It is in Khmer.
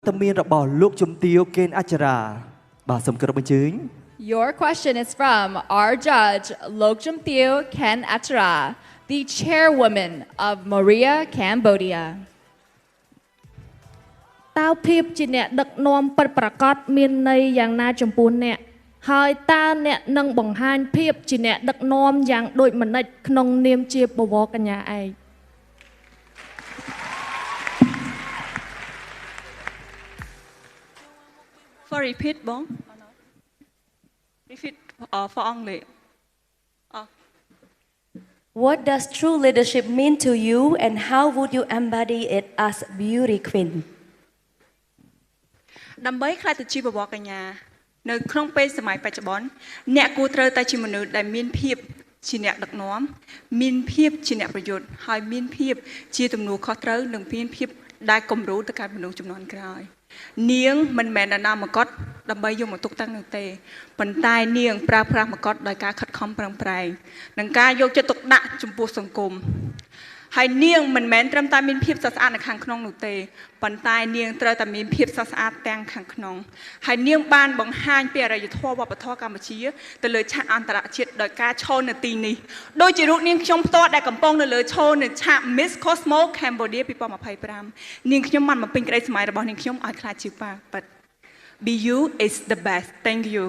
តមានរបស់លោកជំទាវកេនអច្ចារាបាទសូមគោរពអញ្ជើញ Your question is from our judge, Lok Jumthio Ken Achara, the chairwoman of Moria Cambodia. តើភាពជាអ្នកដឹកនាំពិតប្រាកដមានន័យយ៉ាងណាចំពោះអ្នកហើយតើអ្នកនឹងបង្ហាញភាពជាអ្នកដឹកនាំយ៉ាងដូចមនិចក្នុងនាមជាបវរកញ្ញាឯក For repeat បង repeat for only What does true leadership mean to you and how would you embody it as beauty queen ដើម្បីខ្លាចទៅជាបវរកញ្ញានៅក្នុងពេលសម័យបច្ចុប្បន្នអ្នកគួរត្រូវតែជាមនុស្សដែលមានភាពជាអ្នកដឹកនាំមានភាពជាអ្នកប្រយុទ្ធហើយមានភាពជាទំនួលខុសត្រូវនិងមានភាពដែលគំរូទៅកាន់មនុស្សជំនាន់ក្រោយនាងមិនមែនដំណាំមកុដដើម្បីយកមកទុកតាំងនោះទេប៉ុន្តែនាងប្រើប្រាស់មកុដដោយការខិតខំប្រឹងប្រែងនិងការយកចិត្តទុកដាក់ចំពោះសង្គមហើយនាងមិនមែនត្រឹមតែមានភាពស្រស់ស្អាតនៅខាងក្នុងនោះទេប៉ុន្តែនាងត្រូវតែមានភាពស្រស់ស្អាតទាំងខាងក្នុងហើយនាងបានបង្ហាញពីអរិយធម៌វប្បធម៌កម្ពុជាទៅលើឆាកអន្តរជាតិដោយការឈរនៅទីនេះដូចជារូបនាងខ្ញុំផ្ទាល់ដែលកំពុងនៅលើឈរនៅឆាក Miss Cosmo Cambodia 2025នាងខ្ញុំបានបំពេញក្តីស្រមៃរបស់នាងខ្ញុំឲ្យខ្លាចជាប៉ាប៉ិត Be you is the best. Thank you.